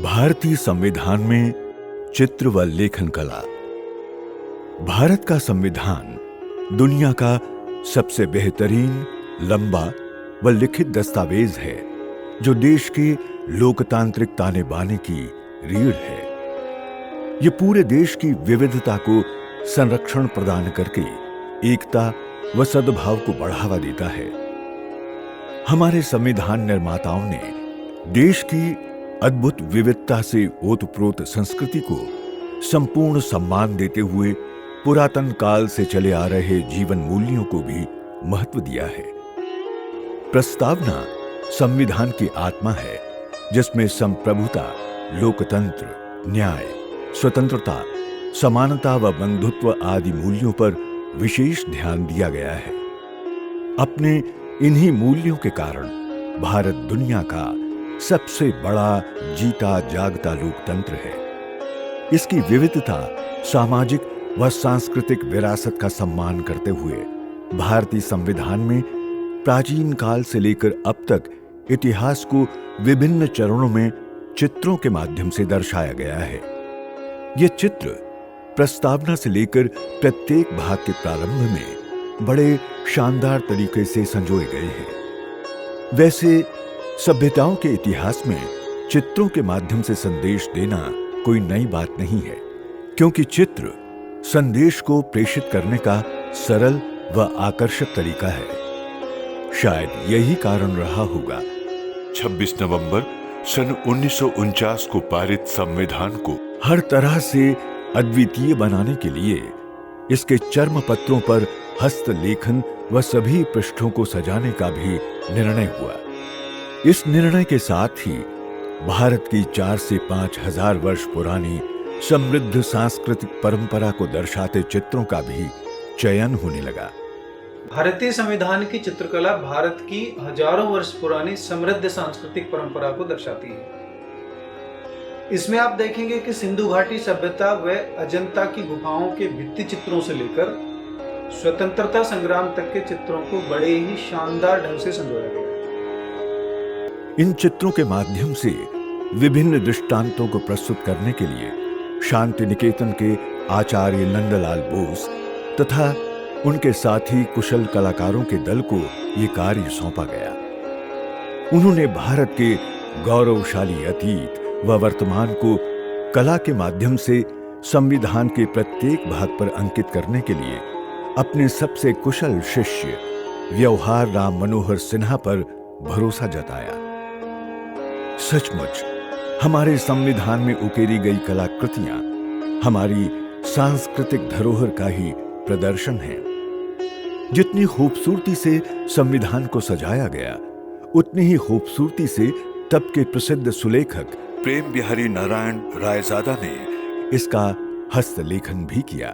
भारतीय संविधान में चित्र व लेखन कला। भारत का संविधान दुनिया का सबसे बेहतरीन, लंबा व लिखित दस्तावेज है जो देश के लोकतांत्रिक ताने बाने की रीढ़ है। ये पूरे देश की विविधता को संरक्षण प्रदान करके एकता व सद्भाव को बढ़ावा देता है। हमारे संविधान निर्माताओं ने देश की अद्भुत विविधता से ओतप्रोत संस्कृति को संपूर्ण सम्मान देते हुए पुरातन काल से चले आ रहे जीवन मूल्यों को भी महत्व दिया है। प्रस्तावना संविधान की आत्मा है, जिसमें संप्रभुता, लोकतंत्र, न्याय, स्वतंत्रता, समानता व बंधुत्व आदि मूल्यों पर विशेष ध्यान दिया गया है। अपने इन्हीं मूल्यों के कारण भारत दुनिया का सबसे बड़ा जीता जागता लोकतंत्र है। इसकी विविधता, सामाजिक व सांस्कृतिक विरासत का सम्मान करते हुए भारतीय संविधान में प्राचीन काल से लेकर अब तक इतिहास को विभिन्न चरणों में चित्रों के माध्यम से दर्शाया गया है। ये चित्र प्रस्तावना से लेकर प्रत्येक भाग के प्रारंभ में बड़े शानदार तरीके से संजोए गए हैं। वैसे सभ्यताओं के इतिहास में चित्रों के माध्यम से संदेश देना कोई नई बात नहीं है, क्योंकि चित्र संदेश को प्रेषित करने का सरल व आकर्षक तरीका है। शायद यही कारण रहा होगा 26 नवंबर सन 1949 को पारित संविधान को हर तरह से अद्वितीय बनाने के लिए इसके चर्म पत्रों पर हस्तलेखन व सभी पृष्ठों को सजाने का भी निर्णय हुआ। इस निर्णय के साथ ही भारत की 4 से 5 हजार वर्ष पुरानी समृद्ध सांस्कृतिक परंपरा को दर्शाते चित्रों का भी चयन होने लगा। भारतीय संविधान की चित्रकला भारत की हजारों वर्ष पुरानी समृद्ध सांस्कृतिक परंपरा को दर्शाती है। इसमें आप देखेंगे कि सिंधु घाटी सभ्यता व अजंता की गुफाओं के भित्ति चित्रों से लेकर स्वतंत्रता संग्राम तक के चित्रों को बड़े ही शानदार ढंग से संजोया गया। इन चित्रों के माध्यम से विभिन्न दृष्टांतों को प्रस्तुत करने के लिए शांति निकेतन के आचार्य नंदलाल बोस तथा उनके साथी कुशल कलाकारों के दल को ये कार्य सौंपा गया। उन्होंने भारत के गौरवशाली अतीत व वर्तमान को कला के माध्यम से संविधान के प्रत्येक भाग पर अंकित करने के लिए अपने सबसे कुशल शिष्य व्यवहार राम मनोहर सिन्हा पर भरोसा जताया। सचमुच हमारे संविधान में उकेरी गई कलाकृतियां हमारी सांस्कृतिक धरोहर का ही प्रदर्शन है। जितनी खूबसूरती से संविधान को सजाया गया, उतनी ही खूबसूरती से तब के प्रसिद्ध सुलेखक प्रेम बिहारी नारायण रायजादा ने इसका हस्तलेखन भी किया।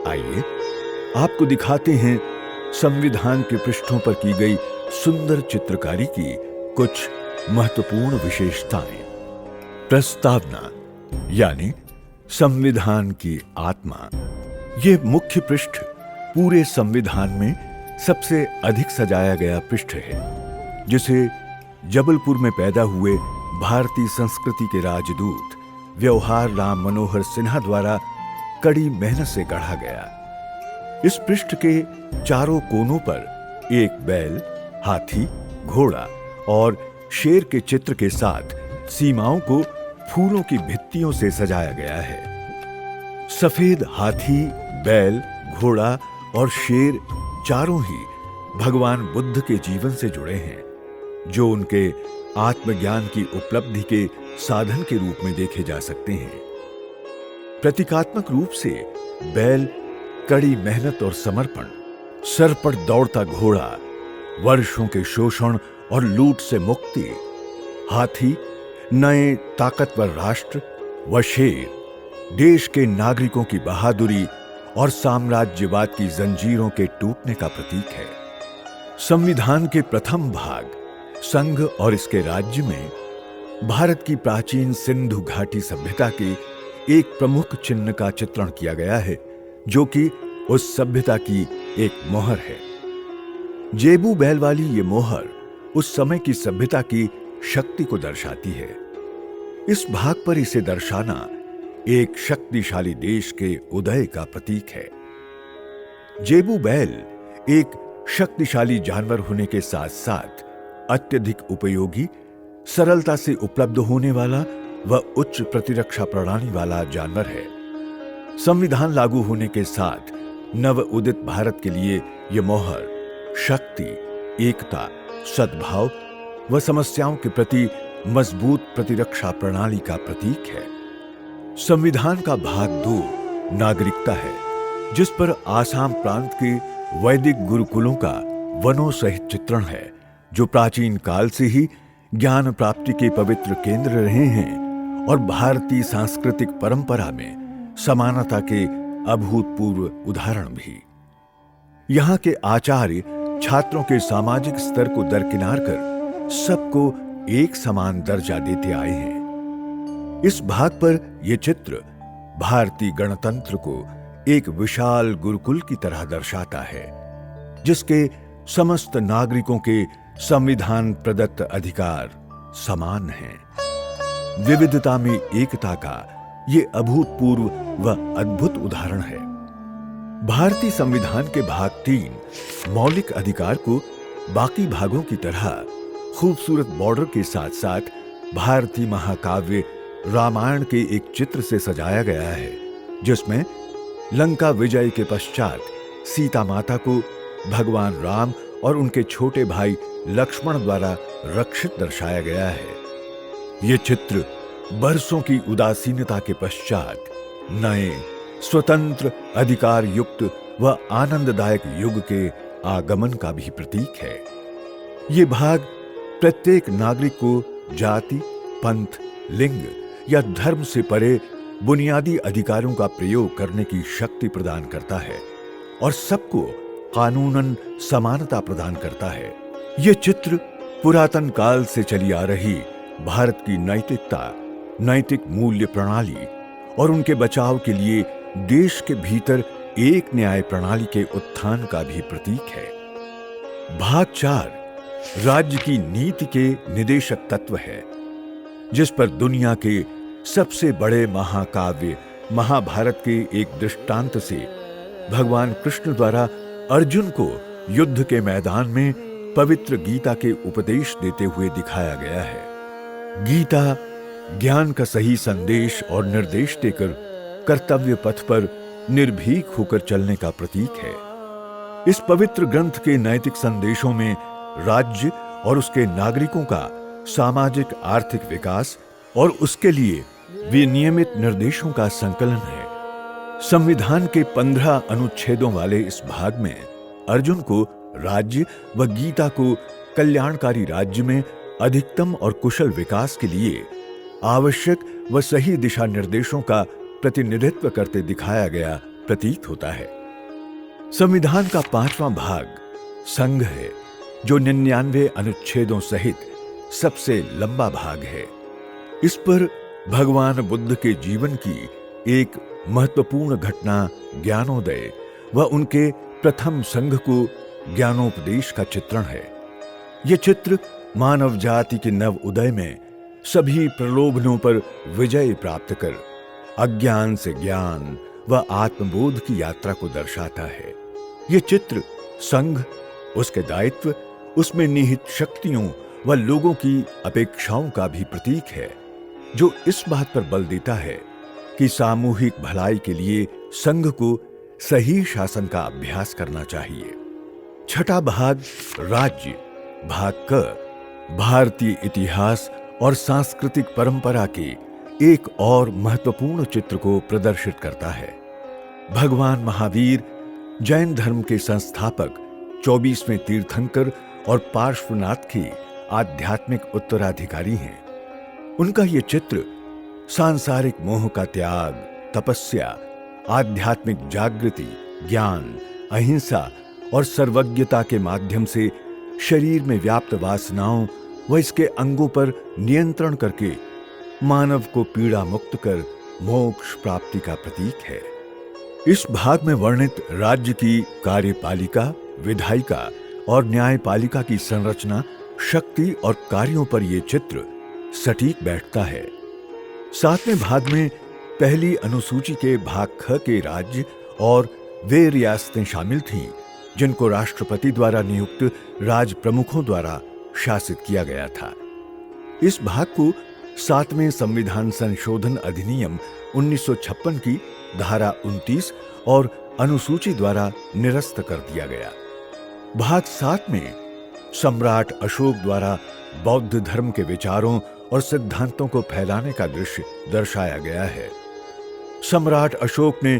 आइए आपको दिखाते हैं संविधान के पृष्ठों पर की गई सुंदर चित्रकारी की कुछ महत्वपूर्ण विशेषताएं। प्रस्तावना यानी संविधान की आत्मा। ये मुख्य पृष्ठ पूरे संविधान में सबसे अधिक सजाया गया पृष्ठ है, जिसे जबलपुर में पैदा हुए भारतीय संस्कृति के राजदूत व्यवहार राम मनोहर सिन्हा द्वारा कड़ी मेहनत से गढ़ा गया। इस पृष्ठ के चारों कोनों पर एक बैल, हाथी, घोड़ा और शेर के चित्र के साथ सीमाओं को फूलों की भित्तियों से सजाया गया है। सफेद हाथी, बैल, घोड़ा और शेर चारों ही भगवान बुद्ध के जीवन से जुड़े हैं, जो उनके आत्मज्ञान की उपलब्धि के साधन के रूप में देखे जा सकते हैं। प्रतीकात्मक रूप से बैल कड़ी मेहनत और समर्पण, सर पर दौड़ता घोड़ा वर्षों के शोषण और लूट से मुक्ति, हाथी नए ताकतवर राष्ट्र व शेर देश के नागरिकों की बहादुरी और साम्राज्यवाद की जंजीरों के टूटने का प्रतीक है। संविधान के प्रथम भाग संघ और इसके राज्य में भारत की प्राचीन सिंधु घाटी सभ्यता के एक प्रमुख चिन्ह का चित्रण किया गया है, जो कि उस सभ्यता की एक मोहर है। जेबू बैल वाली ये मोहर उस समय की सभ्यता की शक्ति को दर्शाती है। इस भाग पर इसे दर्शाना एक शक्तिशाली देश के उदय का प्रतीक है। जेबू बैल एक शक्तिशाली जानवर होने के साथ साथ अत्यधिक उपयोगी, सरलता से उपलब्ध होने वाला व उच्च प्रतिरक्षा प्रणाली वाला जानवर है। संविधान लागू होने के साथ नव उदित भारत के लिए यह मोहर शक्ति, एकता, सद्भाव व समस्याओं के प्रति मजबूत प्रतिरक्षा प्रणाली का प्रतीक है। संविधान का भाग 2 नागरिकता है, जिस पर आसाम प्रांत के वैदिक गुरुकुलों का वनों सहित चित्रण है, जो प्राचीन काल से ही ज्ञान प्राप्ति के पवित्र केंद्र रहे हैं और भारतीय सांस्कृतिक परंपरा में समानता के अभूतपूर्व उदाहरण भी। यहाँ के आचार्य छात्रों के सामाजिक स्तर को दरकिनार कर सबको एक समान दर्जा देते आए हैं। इस भाग पर यह चित्र भारतीय गणतंत्र को एक विशाल गुरुकुल की तरह दर्शाता है, जिसके समस्त नागरिकों के संविधान प्रदत्त अधिकार समान हैं। विविधता में एकता का ये अभूतपूर्व व अद्भुत उदाहरण है। भारतीय संविधान के भाग 3 मौलिक अधिकार को बाकी भागों की तरह खूबसूरत बॉर्डर के साथ साथ भारतीय महाकाव्य रामायण के एक चित्र से सजाया गया है, जिसमें लंका विजय के पश्चात सीता माता को भगवान राम और उनके छोटे भाई लक्ष्मण द्वारा रक्षित दर्शाया गया है। यह चित्र बरसों की उदासीनता के पश्चात नए स्वतंत्र अधिकार युक्त व आनंददायक युग के आगमन का भी प्रतीक है। ये भाग प्रत्येक नागरिक को जाति, पंथ, लिंग या धर्म से परे बुनियादी अधिकारों का प्रयोग करने की शक्ति प्रदान करता है और सबको कानूनन समानता प्रदान करता है। यह चित्र पुरातन काल से चली आ रही भारत की नैतिकता, नैतिक मूल्य प्रणाली और उनके बचाव के लिए देश के भीतर एक न्याय प्रणाली के उत्थान का भी प्रतीक है। भाग 4 राज्य की नीति के निदेशक तत्व है, जिस पर दुनिया के सबसे बड़े महाकाव्य महाभारत के एक दृष्टांत से भगवान कृष्ण द्वारा अर्जुन को युद्ध के मैदान में पवित्र गीता के उपदेश देते हुए दिखाया गया है। गीता ज्ञान का सही संदेश और निर्देश देकर कर्तव्य पथ पर निर्भीक होकर चलने का प्रतीक है। इस पवित्र ग्रंथ के नैतिक संदेशों में राज्य और उसके नागरिकों का सामाजिक आर्थिक विकास और उसके लिए विनियमित निर्देशों का संकलन है। संविधान के 15 अनुच्छेदों वाले इस भाग में अर्जुन को राज्य व गीता को कल्याणकारी राज्य में अधिकतम और कुशल विकास के लिए आवश्यक व सही दिशा निर्देशों का प्रतिनिधित्व करते दिखाया गया प्रतीत होता है। संविधान का 5वां भाग संघ है, जो 99 अनुच्छेदों सहित सबसे लंबा भाग है। इस पर भगवान बुद्ध के जीवन की एक महत्वपूर्ण घटना ज्ञानोदय व उनके प्रथम संघ को ज्ञानोपदेश का चित्रण है। यह चित्र मानव जाति के नव उदय में सभी प्रलोभनों पर विजय प्राप्त कर अज्ञान से ज्ञान व आत्मबोध की यात्रा को दर्शाता है। यह चित्र संघ, उसके दायित्व, उसमें निहित शक्तियों व लोगों की अपेक्षाओं का भी प्रतीक है, जो इस बात पर बल देता है कि सामूहिक भलाई के लिए संघ को सही शासन का अभ्यास करना चाहिए। छठा भाग राज्य भाग क भारतीय इतिहास और सांस्कृतिक परंपरा के एक और महत्वपूर्ण चित्र को प्रदर्शित करता है। भगवान महावीर जैन धर्म के संस्थापक, 24वें तीर्थंकर और पार्श्वनाथ के आध्यात्मिक उत्तराधिकारी हैं। उनका यह चित्र सांसारिक मोह का त्याग, तपस्या, आध्यात्मिक जागृति, ज्ञान, अहिंसा और सर्वज्ञता के माध्यम से शरीर में व्याप्त वासनाओं व इसके अंगों पर नियंत्रण करके मानव को पीड़ा मुक्त कर मोक्ष प्राप्ति का प्रतीक है। इस भाग में वर्णित राज्य की कार्यपालिका, विधायिका और न्यायपालिका की संरचना, शक्ति और कार्यों पर यह चित्र सटीक बैठता है। सातवें भाग में पहली अनुसूची के भाग ख के राज्य और वे रियासतें शामिल थीं जिनको राष्ट्रपति द्वारा नियुक्त राज प्रमुखों द्वारा शासित किया गया था। इस भाग को सातवें संविधान संशोधन अधिनियम 1956 की धारा 29 और अनुसूची द्वारा निरस्त कर दिया गया। भाग 7 में सम्राट अशोक द्वारा बौद्ध धर्म के विचारों और सिद्धांतों को फैलाने का दृश्य दर्शाया गया है। सम्राट अशोक ने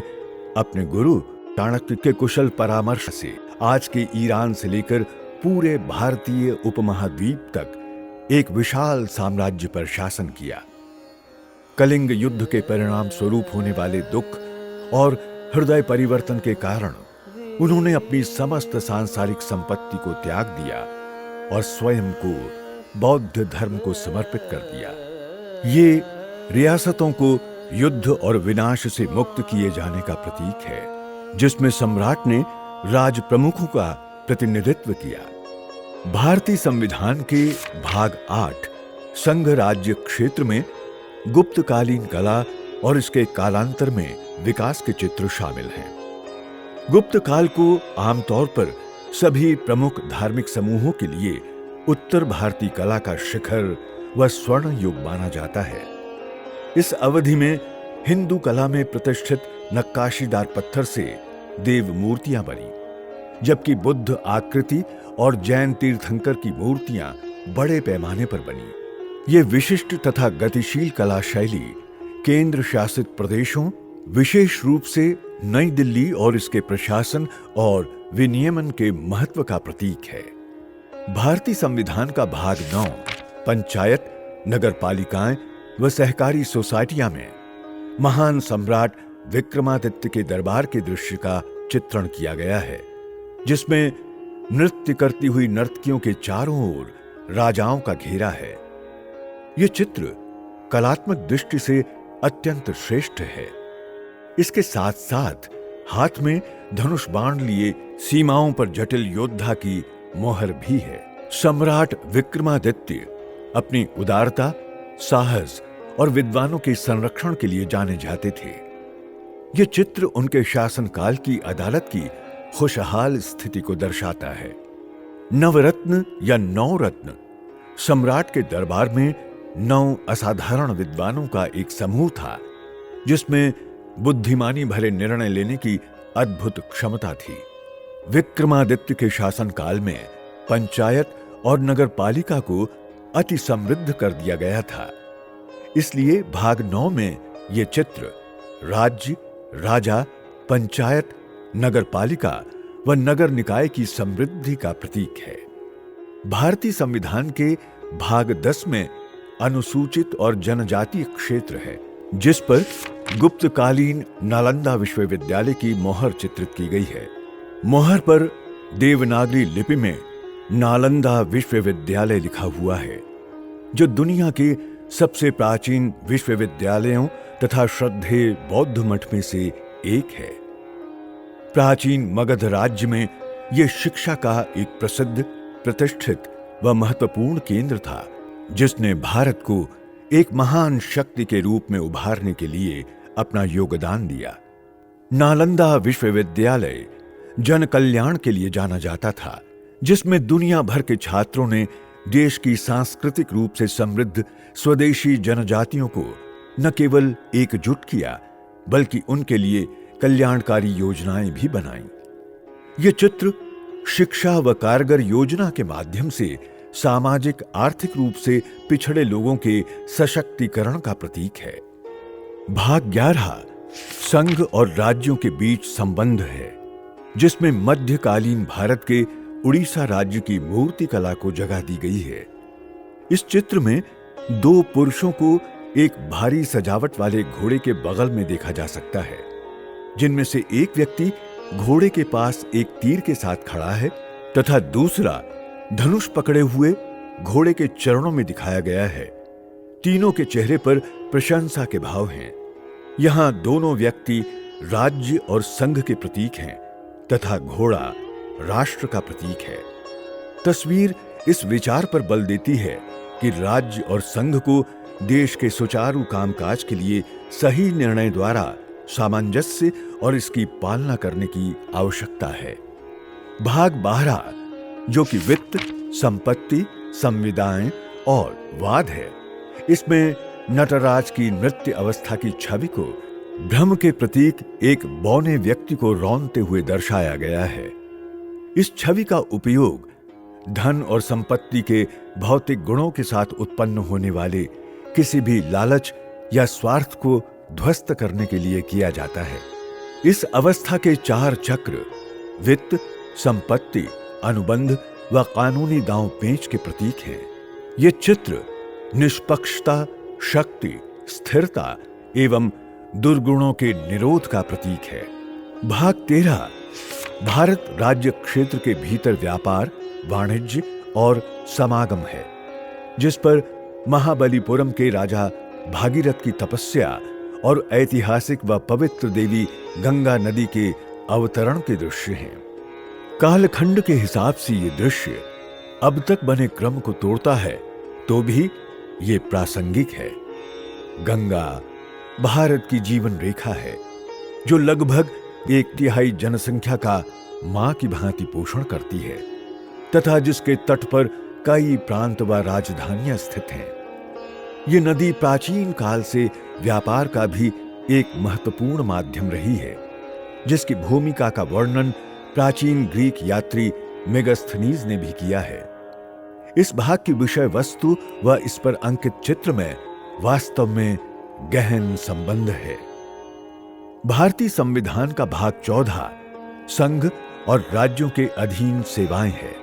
अपने गुरु चाणक्य के कुशल परामर्श से आज के ईरान से लेकर पूरे भारतीय उपमहाद्वीप तक एक विशाल साम्राज्य पर शासन किया। कलिंग युद्ध के परिणाम स्वरूप होने वाले दुख और हृदय परिवर्तन के कारण उन्होंने अपनी समस्त सांसारिक संपत्ति को त्याग दिया और स्वयं को बौद्ध धर्म को समर्पित कर दिया। ये रियासतों को युद्ध और विनाश से मुक्त किए जाने का प्रतीक है, जिसमें सम्राट ने राज प्रमुखों का प्रतिनिधित्व किया। भारतीय संविधान के भाग 8 संघ राज्य क्षेत्र में गुप्तकालीन कला और इसके कालांतर में विकास के चित्र शामिल हैं। गुप्त काल को आमतौर पर सभी प्रमुख धार्मिक समूहों के लिए उत्तर भारतीय कला का शिखर व स्वर्ण युग माना जाता है। इस अवधि में हिंदू कला में प्रतिष्ठित नक्काशीदार पत्थर से देव मूर्तियां बनी, जबकि बुद्ध आकृति और जैन तीर्थंकर की मूर्तियां बड़े पैमाने पर बनी। ये विशिष्ट तथा गतिशील कला शैली केंद्र शासित प्रदेशों, विशेष रूप से नई दिल्ली और इसके प्रशासन और विनियमन के महत्व का प्रतीक है। भारतीय संविधान का भाग 9 पंचायत, नगरपालिकाएं व सहकारी सोसाइटियां में महान सम्राट विक्रमादित्य के दरबार के दृश्य का चित्रण किया गया है, जिसमें नृत्य करती हुई नर्तकियों के चारों ओर राजाओं का घेरा है। यह चित्र कलात्मक दृष्टि से अत्यंत श्रेष्ठ है। इसके साथ साथ हाथ में धनुष बाण लिए सीमाओं पर जटिल योद्धा की मोहर भी है। सम्राट विक्रमादित्य अपनी उदारता, साहस और विद्वानों के संरक्षण के लिए जाने जाते थे। यह चित्र उनके शासनकाल की अदालत की खुशहाल स्थिति को दर्शाता है। नवरत्न या 9 रत्न सम्राट के दरबार में 9 असाधारण विद्वानों का एक समूह था, जिसमें बुद्धिमानी भरे निर्णय लेने की अद्भुत क्षमता थी। विक्रमादित्य के शासनकाल में पंचायत और नगरपालिका को अति समृद्ध कर दिया गया था। इसलिए भाग 9 में यह चित्र राज्य, राजा, पंचायत, नगरपालिका व नगर निकाय की समृद्धि का प्रतीक है। भारतीय संविधान के भाग 10 में अनुसूचित और जनजातीय क्षेत्र है, जिस पर गुप्तकालीन नालंदा विश्वविद्यालय की मोहर चित्रित की गई है। मोहर पर देवनागरी लिपि में नालंदा विश्वविद्यालय लिखा हुआ है, जो दुनिया के सबसे प्राचीन विश्वविद्यालयों तथा श्रद्धेय बौद्ध मठ में से एक है। प्राचीन मगध राज्य में यह शिक्षा का एक प्रसिद्ध, प्रतिष्ठित व महत्वपूर्ण केंद्र था, जिसने भारत को एक महान शक्ति के रूप में उभारने के लिए अपना योगदान दिया। नालंदा विश्वविद्यालय जन कल्याण के लिए जाना जाता था, जिसमें दुनिया भर के छात्रों ने देश की सांस्कृतिक रूप से समृद्ध स्वदेशी जनजातियों को न केवल एकजुट किया, बल्कि उनके लिए कल्याणकारी योजनाएं भी बनाईं। यह चित्र शिक्षा व कारगर योजना के माध्यम से सामाजिक आर्थिक रूप से पिछड़े लोगों के सशक्तिकरण का प्रतीक है। भाग 11 संघ और राज्यों के बीच संबंध है, जिसमें मध्यकालीन भारत के उड़ीसा राज्य की मूर्ति कला को जगह दी गई है। इस चित्र में 2 पुरुषों को एक भारी सजावट वाले घोड़े के बगल में देखा जा सकता है, जिनमें से एक व्यक्ति घोड़े के पास एक तीर के साथ खड़ा है तथा दूसरा धनुष पकड़े हुए घोड़े के चरणों में दिखाया गया है। तीनों के चेहरे पर प्रशंसा के भाव हैं। यहां दोनों व्यक्ति राज्य और संघ के प्रतीक हैं तथा घोड़ा राष्ट्र का प्रतीक है। तस्वीर इस विचार पर बल देती है कि कि राज्य और संघ को देश के सुचारू कामकाज के लिए सही निर्णय द्वारा सामंजस्य और इसकी पालना करने की आवश्यकता है। भाग 12, जो कि वित्त, संपत्ति, संविदाएं और वाद है, इसमें नटराज की नृत्य अवस्था की छवि को भ्रम के प्रतीक एक बौने व्यक्ति को रौंदते हुए दर्शाया गया है। इस छवि का उपयोग धन और संपत्ति के भौतिक गुणों के साथ उत्पन्न होने वाले किसी भी लालच या स्वार्थ को ध्वस्त करने के लिए किया जाता है। इस अवस्था के 4 चक्र वित्त, संपत्ति, अनुबंध व कानूनी दांव पेंच के प्रतीक हैं। ये चित्र निष्पक्षता, शक्ति, स्थिरता एवं दुर्गुणों के निरोध का प्रतीक है। भाग 13 भारत राज्य क्षेत्र के भीतर व्यापार, वाणिज्य और समागम है, जिस पर महाबलीपुरम के राजा भागीरथ की तपस्या और ऐतिहासिक व पवित्र देवी गंगा नदी के अवतरण के दृश्य हैं। कालखंड के हिसाब से ये दृश्य अब तक बने क्रम को तोड़ता है, तो भी ये प्रासंगिक है। गंगा भारत की जीवन रेखा है, जो लगभग 1/3 जनसंख्या का मां की भांति पोषण करती है तथा जिसके तट पर कई प्रांत व राजधानियां स्थित हैं। ये नदी प्राचीन काल से व्यापार का भी एक महत्वपूर्ण माध्यम रही है, जिसकी भूमिका का वर्णन प्राचीन ग्रीक यात्री मेगास्थनीज ने भी किया है। इस भाग की विषय वस्तु व इस पर अंकित चित्र में वास्तव में गहन संबंध है। भारतीय संविधान का भाग 14 संघ और राज्यों के अधीन सेवाएं है।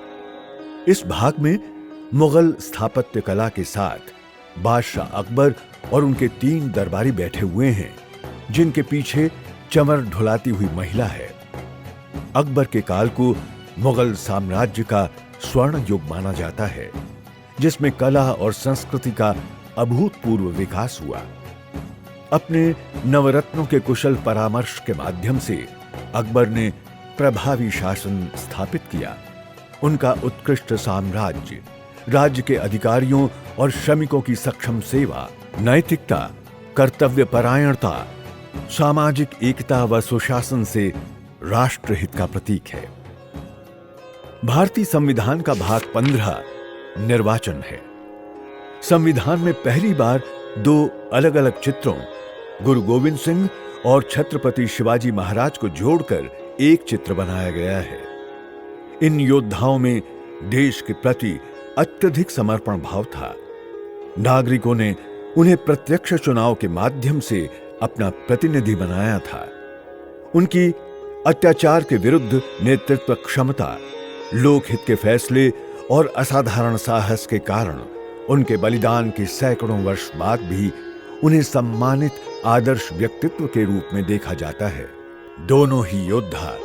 इस भाग में मुगल स्थापत्य कला के साथ बादशाह अकबर और उनके 3 दरबारी बैठे हुए हैं, जिनके पीछे चमर ढुलाती हुई महिला है। अकबर के काल को मुगल साम्राज्य का स्वर्ण युग माना जाता है, जिसमें कला और संस्कृति का अभूतपूर्व विकास हुआ। अपने नवरत्नों के कुशल परामर्श के माध्यम से अकबर ने प्रभावी शासन स्थापित किया। उनका उत्कृष्ट साम्राज्य राज्य के अधिकारियों और श्रमिकों की सक्षम सेवा, नैतिकता, कर्तव्यपरायणता, सामाजिक एकता व सुशासन से राष्ट्रहित का प्रतीक है। भारतीय संविधान का भाग 15 निर्वाचन है। संविधान में पहली बार 2 अलग-अलग चित्रों गुरु गोविंद सिंह और छत्रपति शिवाजी महाराज को जोड़कर एक चित्र बनाया गया है। इन योद्धाओं में देश के प्रति अत्यधिक समर्पण भाव था। नागरिकों ने उन्हें प्रत्यक्ष चुनाव के माध्यम से अपना प्रतिनिधि बनाया था। उनकी अत्याचार के विरुद्ध नेतृत्व क्षमता, लोकहित के फैसले और असाधारण साहस के कारण उनके बलिदान के सैकड़ों वर्ष बाद भी उन्हें सम्मानित आदर्श व्यक्तित्व के रूप में देखा जाता है। दोनों ही योद्धा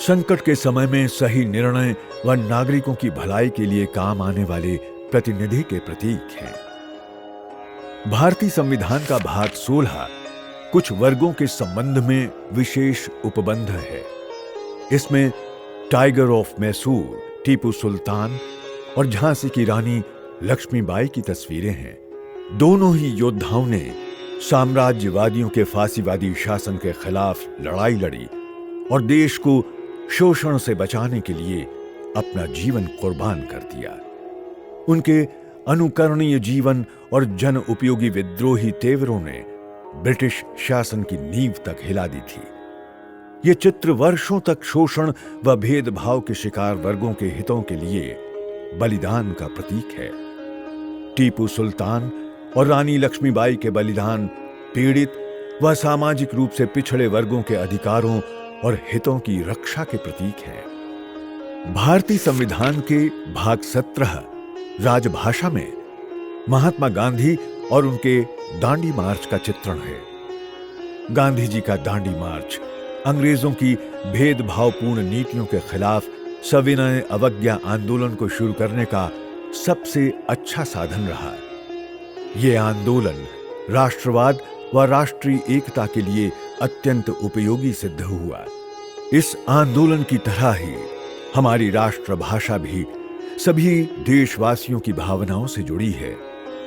संकट के समय में सही निर्णय व नागरिकों की भलाई के लिए काम आने वाले प्रतिनिधि के प्रतीक हैं। भारतीय संविधान का भाग 16 कुछ वर्गों के संबंध में विशेष उपबंध है। इसमें टाइगर ऑफ मैसूर, टीपू सुल्तान और झांसी की रानी लक्ष्मीबाई की तस्वीरें हैं। दोनों ही योद्धाओं ने साम्राज्यवादियों के फांसीवादी शासन के खिलाफ लड़ाई लड़ी और देश को शोषण से बचाने के लिए अपना जीवन कुर्बान कर दिया। उनके अनुकरणीय जीवन और जन उपयोगी विद्रोही तेवरों ने ब्रिटिश शासन की नींव तक हिला दी थी। ये चित्र वर्षों तक शोषण व भेदभाव के शिकार वर्गों के हितों के लिए बलिदान का प्रतीक है। टीपू सुल्तान और रानी लक्ष्मीबाई के बलिदान पीड़ित व सामाजिक रूप से पिछड़े वर्गों के अधिकारों और हितों की रक्षा के प्रतीक है। भारतीय संविधान के भाग 17 राजभाषा में महात्मा गांधी और उनके दांडी मार्च का चित्रण है। गांधी जी का दांडी मार्च अंग्रेजों की भेदभावपूर्ण नीतियों के खिलाफ सविनय अवज्ञा आंदोलन को शुरू करने का सबसे अच्छा साधन रहा। यह आंदोलन राष्ट्रवाद व राष्ट्रीय एकता के लिए अत्यंत उपयोगी सिद्ध हुआ। इस आंदोलन की तरह ही हमारी राष्ट्रभाषा भी सभी देशवासियों की भावनाओं से जुड़ी है।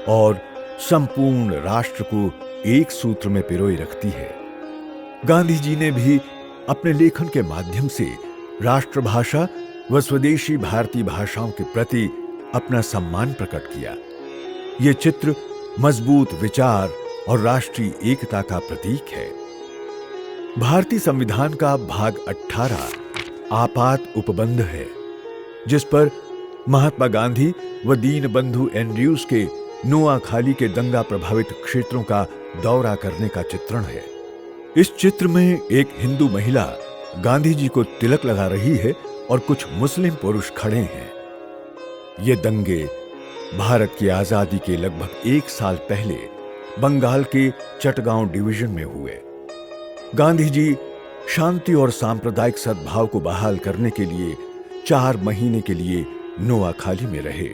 और संपूर्ण राष्ट्र को एक सूत्र में पिरोए रखती है। गांधी जी ने भी अपने लेखन के माध्यम से राष्ट्रभाषा व स्वदेशी भारतीय भाषाओं के प्रति अपना सम्मान प्रकट किया। ये चित्र मजबूत विचार और राष्ट्रीय एकता का प्रतीक है। भारतीय संविधान का भाग 18 आपात उपबंध है, जिस पर महात्मा गांधी व दीनबंधु एंड्रयूज के नोआखाली के दंगा प्रभावित क्षेत्रों का दौरा करने का चित्रण है। इस चित्र में एक हिंदू महिला गांधी जी को तिलक लगा रही है और कुछ मुस्लिम पुरुष खड़े हैं। ये दंगे भारत की आजादी के लगभग 1 साल पहले बंगाल के चटगांव डिवीजन में हुए। गांधी जी शांति और सांप्रदायिक सद्भाव को बहाल करने के लिए 4 महीने के लिए नोआखाली में रहे।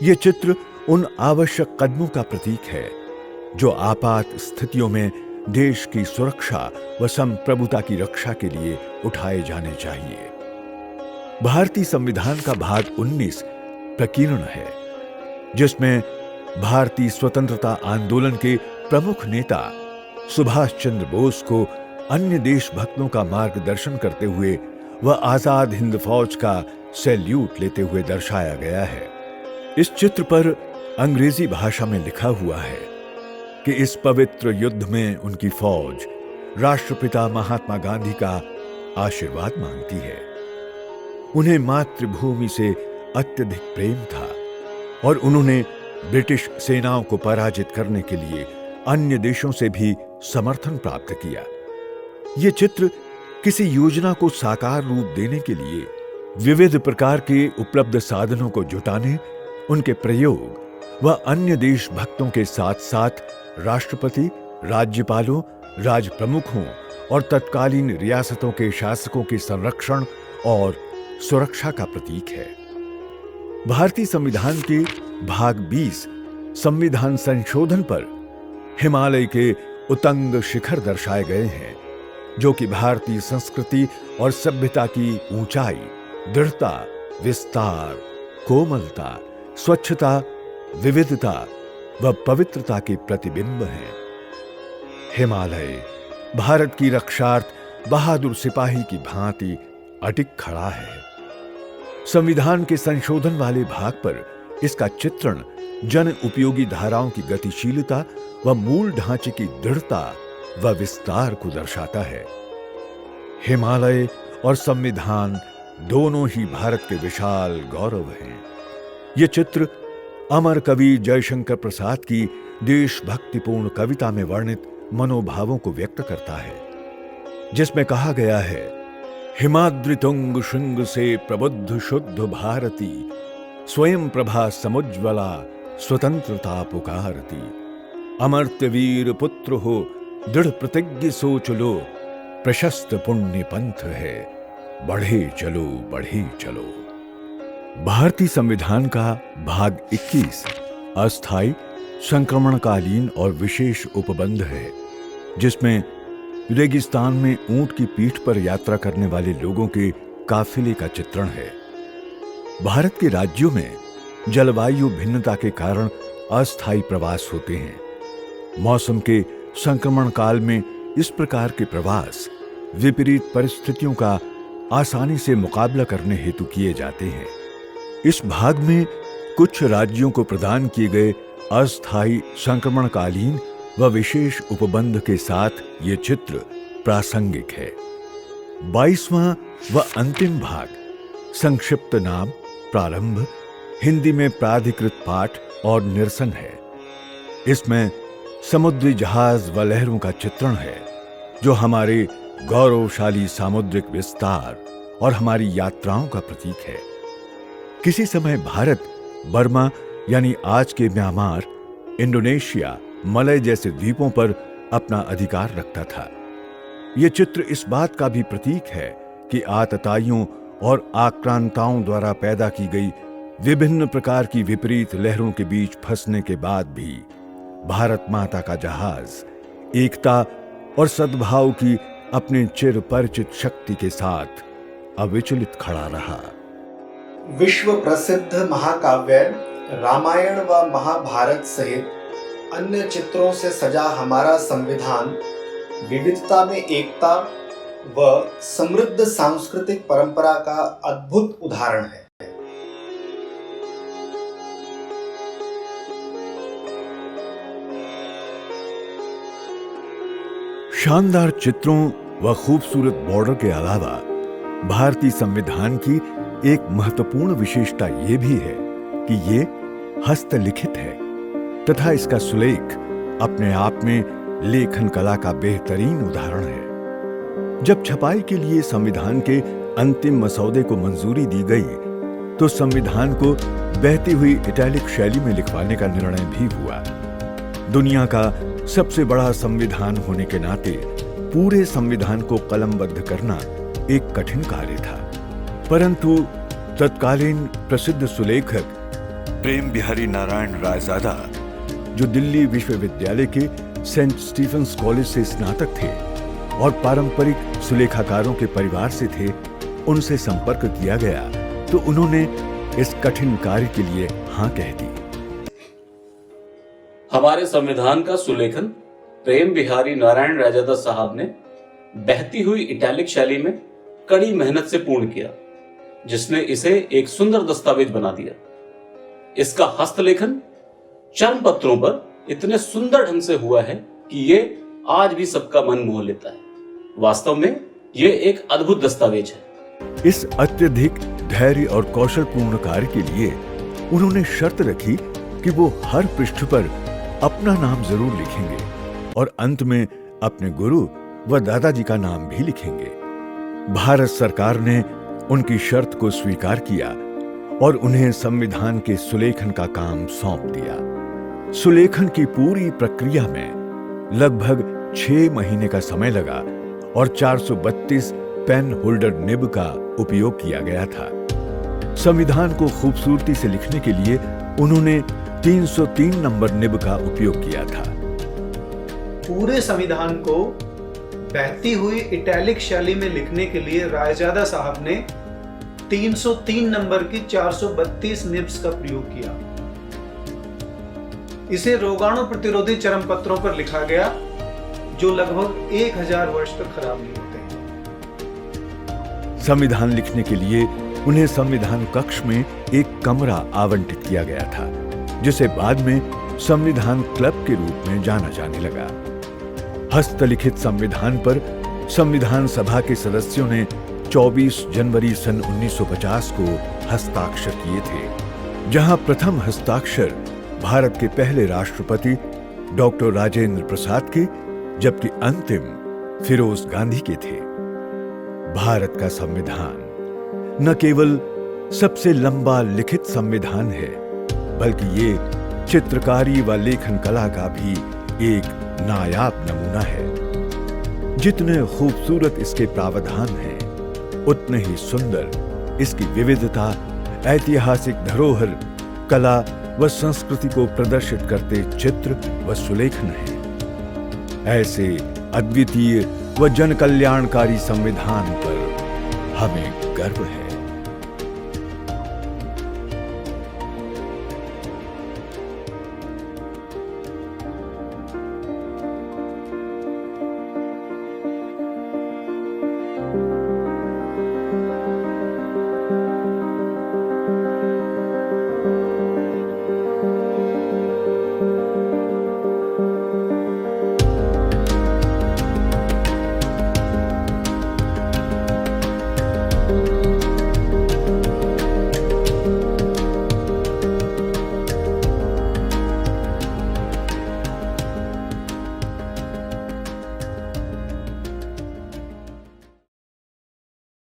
ये चित्र उन आवश्यक कदमों का प्रतीक है जो आपात स्थितियों में देश की सुरक्षा व संप्रभुता की रक्षा के लिए उठाए जाने चाहिए। भारतीय संविधान का भाग 19 प्रकीर्ण है, जिसमें भारतीय स्वतंत्रता आंदोलन के प्रमुख नेता सुभाष चंद्र बोस को अन्य देशभक्तों का मार्गदर्शन करते हुए व आजाद हिंद फौज का सैल्यूट लेते हुए दर्शाया गया है। इस चित्र पर अंग्रेजी भाषा में लिखा हुआ है कि इस पवित्र युद्ध में उनकी फौज राष्ट्रपिता महात्मा गांधी का आशीर्वाद मांगती है। उन्हें मातृभूमि से अत्यधिक प्रेम था और उन्होंने ब्रिटिश सेनाओं को पराजित करने के लिए अन्य देशों से भी समर्थन प्राप्त किया। ये चित्र किसी योजना को साकार रूप देने के लिए विविध प्रकार के उपलब्ध साधनों को जुटाने, उनके प्रयोग व अन्य देशभक्तों के साथ साथ राष्ट्रपति, राज्यपालों, राज प्रमुखों और तत्कालीन रियासतों के शासकों के संरक्षण और सुरक्षा का प्रतीक है। भारतीय संविधान के भाग 20 संविधान संशोधन पर हिमालय के उतंग शिखर दर्शाए गए हैं, जो कि भारतीय संस्कृति और सभ्यता की ऊंचाई, दृढ़ता, विस्तार, कोमलता, स्वच्छता, विविधता व पवित्रता के प्रतिबिंब हैं। हिमालय भारत की रक्षार्थ बहादुर सिपाही की भांति अटिक खड़ा है। संविधान के संशोधन वाले भाग पर इसका चित्रण जन उपयोगी धाराओं की गतिशीलता व मूल ढांचे की दृढ़ता व विस्तार को दर्शाता है। हिमालय और संविधान दोनों ही भारत के विशाल गौरव हैं। यह चित्र अमर कवि जयशंकर प्रसाद की देशभक्तिपूर्ण कविता में वर्णित मनोभावों को व्यक्त करता है, जिसमें कहा गया है, हिमाद्रि तुंग श्रृंग से प्रबुद्ध शुद्ध भारती, स्वयं प्रभा समुज्ज्वला स्वतंत्रता पुकारती। अमर्त्य वीर पुत्र हो दृढ़ प्रतिज्ञ सोच लो, प्रशस्त पुण्य पंथ है, बढ़े चलो बढ़े चलो। भारतीय संविधान का भाग 21 अस्थायी, संक्रमणकालीन और विशेष उपबंध है, जिसमें रेगिस्तान में ऊंट की पीठ पर यात्रा करने वाले लोगों के काफिले का चित्रण है। भारत के राज्यों में जलवायु भिन्नता के कारण अस्थायी प्रवास होते हैं। मौसम के संक्रमण काल में इस प्रकार के प्रवास विपरीत परिस्थितियों का आसानी से मुकाबला करने हेतु किए जाते हैं। इस भाग में कुछ राज्यों को प्रदान किए गए अस्थायी, संक्रमणकालीन व विशेष उपबंध के साथ ये चित्र प्रासंगिक है। 22वां व अंतिम भाग, संक्षिप्त नाम प्रारंभ, हिंदी में प्राधिकृत पाठ और निरसन है। इसमें समुद्री जहाज व लहरों का चित्रण है, जो हमारे गौरवशाली सामुद्रिक विस्तार और हमारी यात्राओं का प्रतीक है। किसी समय भारत बर्मा यानी आज के म्यांमार, इंडोनेशिया, मलय जैसे द्वीपों पर अपना अधिकार रखता था। यह चित्र इस बात का भी प्रतीक है कि आतताइयों और आक्रांताओं द्वारा पैदा की गई विभिन्न प्रकार की विपरीत लहरों के बीच फंसने के बाद भी भारत माता का जहाज एकता और सद्भाव की अपने चिर परिचित शक्ति के साथ अविचलित खड़ा रहा। विश्व प्रसिद्ध महाकाव्य रामायण व महाभारत सहित अन्य चित्रों से सजा हमारा संविधान विविधता में एकता व समृद्ध सांस्कृतिक परंपरा का अद्भुत उदाहरण है। शानदार चित्रों व खूबसूरत बॉर्डर के अलावा भारतीय संविधान की एक महत्वपूर्ण विशेषता ये भी है कि ये हस्तलिखित है तथा इसका सुलेख अपने आप में लेखन कला का बेहतरीन उदाहरण है। जब छपाई के लिए संविधान के अंतिम मसौदे को मंजूरी दी गई तो संविधान को बहती हुई इटैलिक शैली में लिखवाने का निर्णय भी हुआ। दुनिया का सबसे बड़ा संविधान होने के नाते पूरे संविधान को कलमबद्ध करना एक कठिन कार्य था, परंतु तत्कालीन प्रसिद्ध सुलेखक प्रेम बिहारी नारायण रायजादा, जो दिल्ली विश्वविद्यालय के सेंट स्टीफेंस कॉलेज से स्नातक थे और पारंपरिक सुलेखाकारों के परिवार से थे, उनसे संपर्क किया गया तो उन्होंने इस कठिन कार्य के लिए हां कह दी। हमारे संविधान का सुलेखन प्रेम बिहारी नारायण रायजादा साहब ने बहती हुई इटैलिक शैली में कड़ी मेहनत से पूर्ण किया, जिसने इसे एक सुंदर दस्तावेज बना दिया। इसका हस्तलेखन चर्म पत्रों पर इतने सुंदर ढंग से हुआ है कि ये आज भी सबका मन मोह लेता है। वास्तव में ये एक अद्भुत दस्तावेज है। इस अत्यधिक धैर्य और कौशलपूर्ण कार्य के लिए उन्होंने शर्त रखी कि वो हर पृष्ठ पर अपना नाम जरूर लिखेंगे और अंत में अपने गुरु व दादाजी का नाम भी लिखेंगे। भारत सरकार ने उनकी शर्त को स्वीकार किया और उन्हें संविधान के सुलेखन का काम सौंप दिया। सुलेखन की पूरी प्रक्रिया में लगभग 6 महीने का समय लगा और 432 पेन होल्डर निब का उपयोग किया गया था। संविधान को खूबसूरती से लिखने के लिए उन्होंने 303 नंबर निब का उपयोग किया था। पूरे संविधान को बहती हुई इटैलिक शैली में लिखने के लिए रायजादा साहब ने 303 नंबर की 432 निब्स का प्रयोग किया। इसे रोगाणु प्रतिरोधी चर्म पत्रों पर लिखा गया, जो लगभग 1000 वर्ष तक खराब नहीं होते हैं। संविधान लिखने के लिए उन्हें संविधान कक्ष में एक कमरा आवंटित किया गया था, जिसे बाद में संविधान क्लब के रूप में जाना जाने लगा। हस्तलिखित संविधान पर संविधान सभा के सदस्यों ने 24 जनवरी सन 1950 को हस्ताक्षर किए थे, जहां प्रथम हस्ताक्षर भारत के पहले राष्ट्रपति डॉक्टर राजेंद्र प्रसाद के, जबकि अंतिम फिरोज गांधी के थे। भारत का संविधान न केवल सबसे लंबा लिखित संविधान है, बल्कि ये चित्रकारी व लेखन कला का भी एक नायाब नमूना है। जितने खूबसूरत इसके प्रावधान हैं, उतने ही सुंदर इसकी विविधता, ऐतिहासिक धरोहर, कला व संस्कृति को प्रदर्शित करते चित्र व सुलेखन हैं। ऐसे अद्वितीय व जन कल्याणकारी संविधान पर हमें गर्व है।